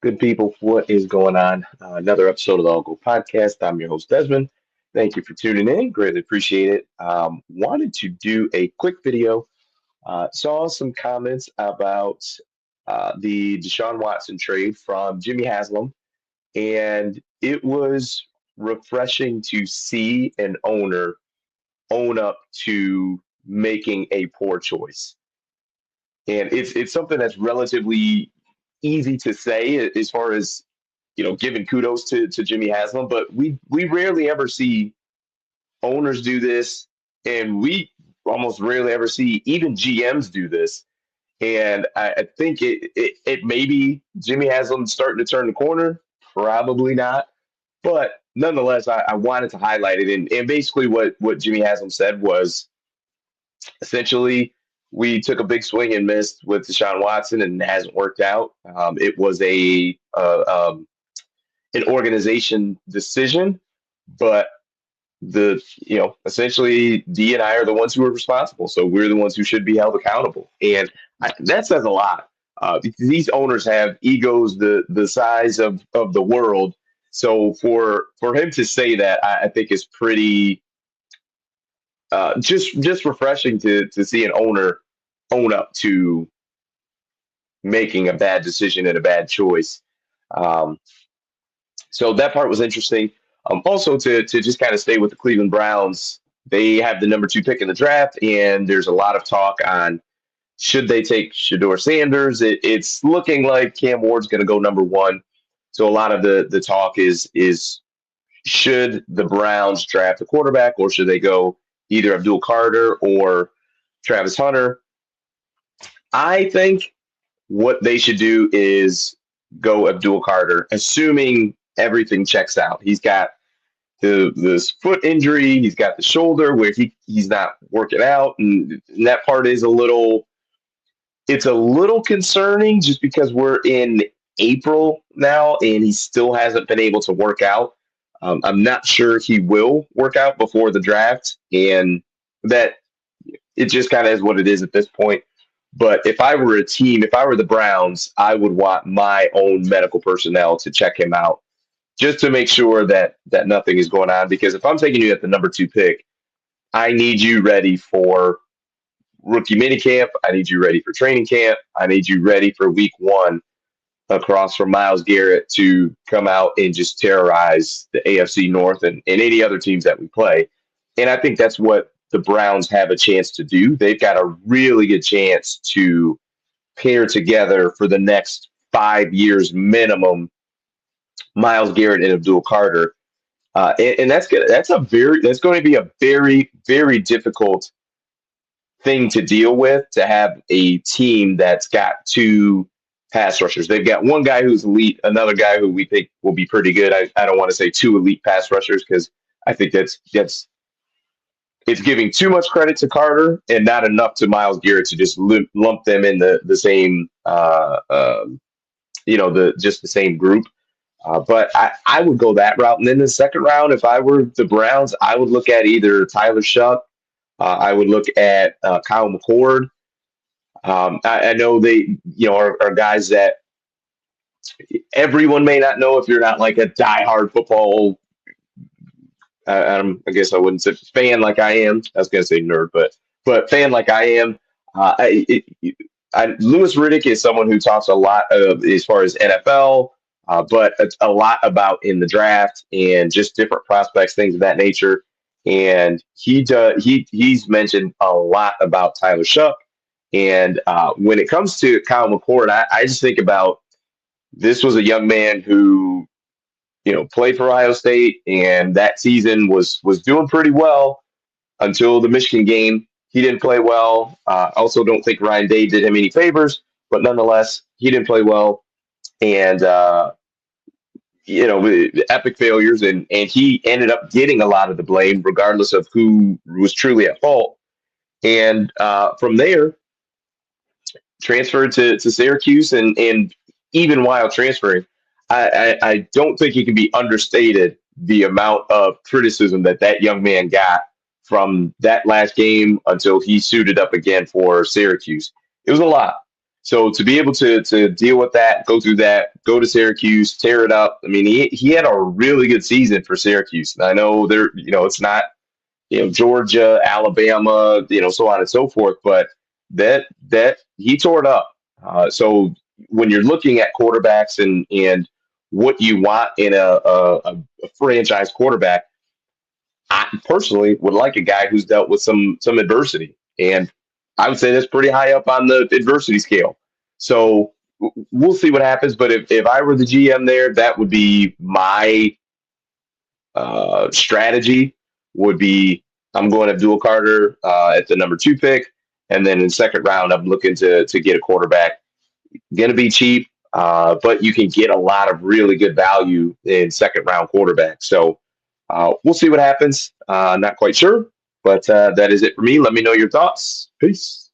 Good people, what is going on? Another episode of the All Go Podcast. I'm your host, Desmond. Thank you for tuning in. Greatly appreciate it. Wanted to do a quick video. Saw some comments about the Deshaun Watson trade from Jimmy Haslam, and it was refreshing to see an owner own up to making a poor choice. And it's something that's relatively easy to say as far as giving kudos to Jimmy Haslam, but we rarely ever see owners do this, and we almost rarely ever see even GMs do this. And I think it maybe Jimmy Haslam starting to turn the corner, probably not, but nonetheless, I wanted to highlight it. And basically, what Jimmy Haslam said was essentially we took a big swing and missed with Deshaun Watson, and it hasn't worked out. It was an organization decision, but the essentially D and I are the ones who are responsible, so we're the ones who should be held accountable, and that says a lot. Because these owners have egos the size of the world, so for him to say that, I think is pretty just refreshing to see an owner own up to making a bad decision and a bad choice. Um, so that part was interesting. Also, to just kind of stay with the Cleveland Browns, they have the number two pick in the draft, and there's a lot of talk on should they take Shador Sanders. It's looking like Cam Ward's going to go number one. So a lot of the talk is should the Browns draft a quarterback, or should they go either Abdul Carter or Travis Hunter? I think what they should do is go Abdul Carter, assuming everything checks out. He's got this foot injury, he's got the shoulder where he's not working out, and that part is a little concerning just because we're in April now and he still hasn't been able to work out. I'm not sure he will work out before the draft, and that it just kind of is what it is at this point. But if I were a team, if I were the Browns, I would want my own medical personnel to check him out just to make sure that nothing is going on. Because if I'm taking you at the number two pick, I need you ready for rookie minicamp. I need you ready for training camp. I need you ready for week one across from Miles Garrett to come out and just terrorize the AFC North and any other teams that we play. And I think that's what the Browns have a chance to do. They've got a really good chance to pair together for the next 5 years minimum Miles Garrett and Abdul Carter. And that's going to be a very, very difficult thing to deal with, to have a team that's got two pass rushers. They've got one guy who's elite, another guy who we think will be pretty good. I don't want to say two elite pass rushers because I think that's it's giving too much credit to Carter and not enough to Miles Garrett to just lump them in the same the just the same group. But I would go that route, and then the second round, if I were the Browns, I would look at either Tyler Shuck. I would look at Kyle McCord. I know they, are guys that everyone may not know if you're not like a diehard football. I guess I wouldn't say fan like I am. I was going to say nerd, but fan like I am. Louis Riddick is someone who talks a lot as far as NFL, but it's a lot about in the draft and just different prospects, things of that nature. And he's mentioned a lot about Tyler Shuck. And when it comes to Kyle McCord, I just think about this was a young man who, played for Ohio State, and that season was doing pretty well until the Michigan game. He didn't play well. Also, don't think Ryan Day did him any favors, but nonetheless, he didn't play well. And epic failures, and he ended up getting a lot of the blame, regardless of who was truly at fault. And from there, transferred to Syracuse, and even while transferring, I don't think it can be understated the amount of criticism that young man got from that last game until he suited up again for Syracuse. It was a lot. So to be able to deal with that, go through that, go to Syracuse, tear it up. I mean, he had a really good season for Syracuse. And I know it's not Georgia, Alabama, so on and so forth. But that he tore it up. So when you're looking at quarterbacks and what you want in a franchise quarterback, I personally would like a guy who's dealt with some adversity, and I would say that's pretty high up on the adversity scale. So we'll see what happens. But if I were the GM there, that would be my strategy would be I'm going to Abdul Carter at the number 2 pick, and then in second round I'm looking to get a quarterback. Going to be cheap, but you can get a lot of really good value in second round quarterbacks. So we'll see what happens. Not quite sure, but that is it for me. Let me know your thoughts. Peace.